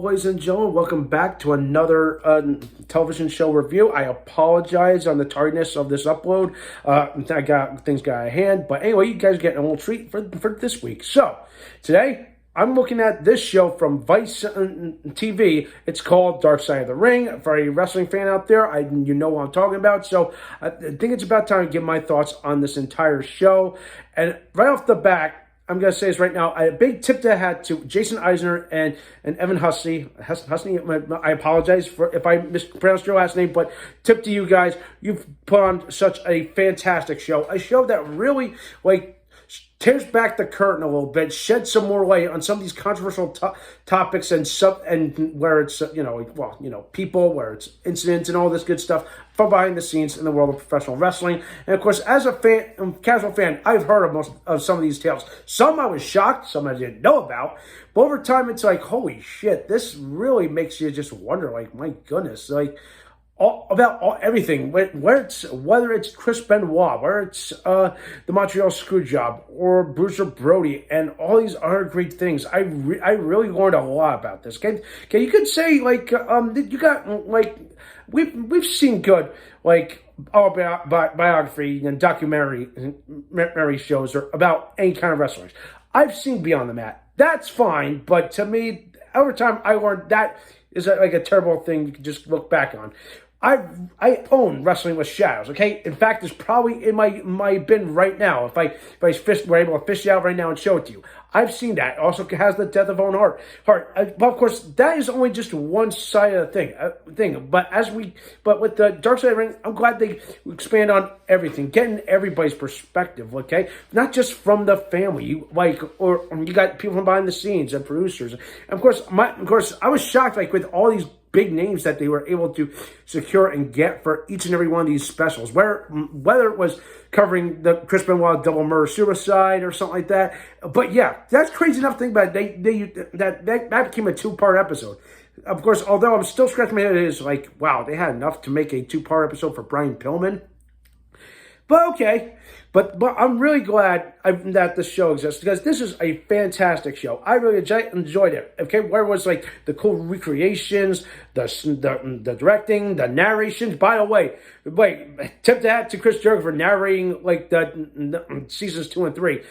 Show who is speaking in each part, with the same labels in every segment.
Speaker 1: ladies and gentlemen. Welcome back to another television show review. I apologize on the tardiness of this upload. I got things got out of hand. But anyway, you guys get a little treat for this week. So, today, I'm looking at this show from Vice TV. It's called Dark Side of the Ring. For a wrestling fan out there, you know what I'm talking about. So, I think it's about time to give my thoughts on this entire show. And right off the bat, I'm going to say this right now. A big tip to hat to Jason Eisner and Evan Husney. I apologize if I mispronounced your last name, but tip to you guys. You've put on such a fantastic show. A show that really, tears back the curtain a little bit, sheds some more light on some of these controversial topics and where it's, people, where it's incidents and all this good stuff from behind the scenes in the world of professional wrestling. And of course, as a casual fan, I've heard of most of some of these tales. Some I was shocked, some I didn't know about. But over time, it's like, holy shit, this really makes you just wonder, my goodness, everything, whether it's Chris Benoit, whether it's the Montreal Screwjob or Bruiser Brody, and all these other great things. I really learned a lot about this. Okay, you could say you got we've seen good biography and documentary shows about any kind of wrestlers. I've seen Beyond the Mat. That's fine, but to me, over time, I learned that is a terrible thing you can just look back on. I own Wrestling with Shadows, okay? In fact, it's probably in my bin right now. If I were able to fish it out right now and show it to you. I've seen that. It also has the Death of Owen Hart. But of course, that is only just one side of the thing. But with the Dark Side of the Ring, I'm glad they expand on everything, getting everybody's perspective, okay? Not just from the family, you got people from behind the scenes and producers. And of course, I was shocked, with all these big names that they were able to secure and get for each and every one of these specials, whether it was covering the Chris Benoit double murder suicide or something like that. But yeah, that's crazy enough to think about it. That became a 2-part episode. Of course, although I'm still scratching my head, it is wow, they had enough to make a 2-part episode for Brian Pillman. But okay, but I'm really glad that this show exists, because this is a fantastic show. I really enjoyed it. Okay, where was the cool recreations, the directing, the narrations. By the way, tip the hat to Chris Jericho for narrating the seasons 2 and 3.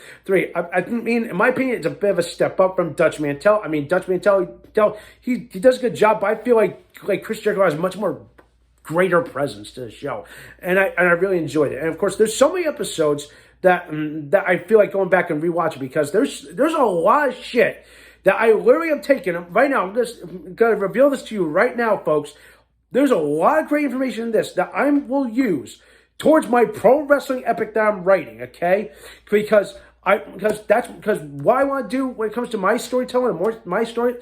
Speaker 1: I mean, in my opinion, it's a bit of a step up from Dutch Mantel. I mean, Dutch Mantel, he does a good job, but I feel like Chris Jericho has much more greater presence to the show, and I really enjoyed it. And of course, there's so many episodes that I feel like going back and rewatching, because there's a lot of shit that I literally am taking right now. I'm just gonna reveal this to you right now, folks. There's a lot of great information in this that I will use towards my pro wrestling epic that I'm writing. Okay, because what I want to do when it comes to my storytelling and my storytelling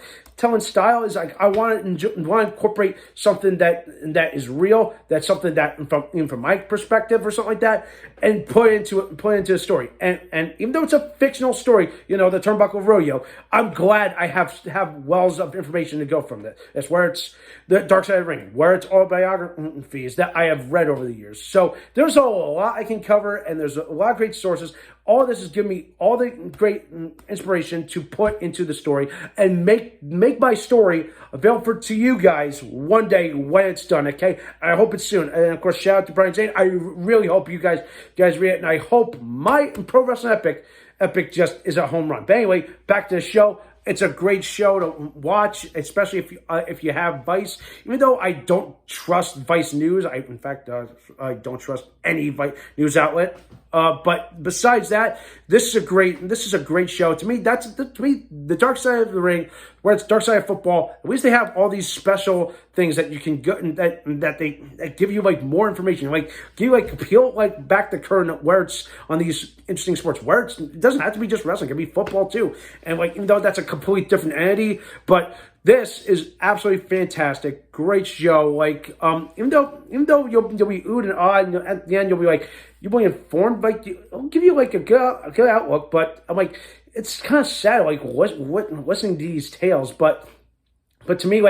Speaker 1: style is I want to incorporate something that is real, that's something that from my perspective or something like that, and put into a story. And even though it's a fictional story, the Turnbuckle Rodeo, I'm glad I have wells of information to go from that. That's where it's the Dark Side of the Ring, where it's all biographies that I have read over the years. So there's a lot I can cover, and there's a lot of great sources. All this is giving me all the great inspiration to put into the story and make my story available to you guys one day when it's done, okay? I hope it's soon. And of course, shout out to Brian Zane. I really hope you guys read it, and I hope my Pro Wrestling Epic just is a home run. But anyway, back to the show. It's a great show to watch, especially if you have Vice. Even though I don't trust Vice News, I don't trust any Vice news outlet. But besides that, this is a great show. To me, the Dark Side of the Ring, where it's Dark Side of Football. At least they have all these special things that you can go that they give you more information, peel back the curtain where it's on these interesting sports, where it doesn't have to be just wrestling, it can be football too. And even though that's a completely different entity, but this is absolutely fantastic, great show. Even though you'll be oohed and awed, and at the end you'll be informed. I'll give you a good outlook, but I'm it's kind of sad, listening to these tales. But to me,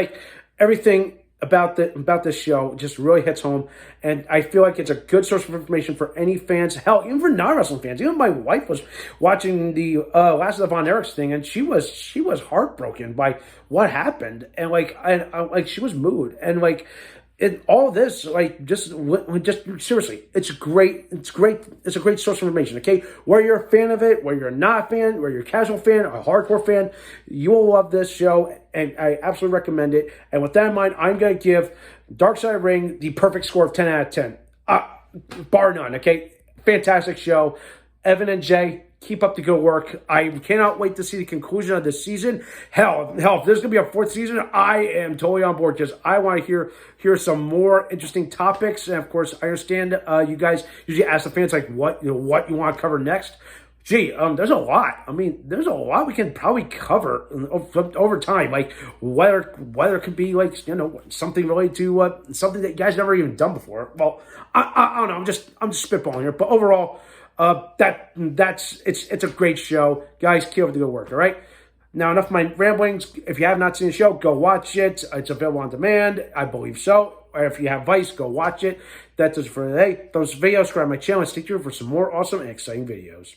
Speaker 1: everything about this show just really hits home, and I feel like it's a good source of information for any fans. Hell, even for non-wrestling fans. Even my wife was watching the Last of the Von Erichs thing, and she was heartbroken by what happened, and like she was moved, and like. All this, like, just seriously, it's great. It's great. It's a great source of information. Okay, whether you're a fan of it, whether you're not a fan, whether you're a casual fan, a hardcore fan, you will love this show, and I absolutely recommend it. And with that in mind, I'm going to give Dark Side of the Ring the perfect score of 10 out of 10, bar none. Okay, fantastic show. Evan and Jay, keep up the good work. I cannot wait to see the conclusion of this season. Hell, if there's going to be a fourth season, I am totally on board because I want to hear some more interesting topics. And, of course, I understand you guys usually ask the fans, like, what you want to cover next. Gee, there's a lot. I mean, there's a lot we can probably cover over time. Like, whether it could be, like, something related to something that you guys never even done before. Well, I don't know. I'm just spitballing here. But overall, it's a great show. Guys, keep up the good work, all right? Now, enough of my ramblings. If you have not seen the show, go watch it. It's available on demand. I believe so. Or if you have Vice, go watch it. That's it for today. Those videos, subscribe to my channel, and stay tuned for some more awesome and exciting videos.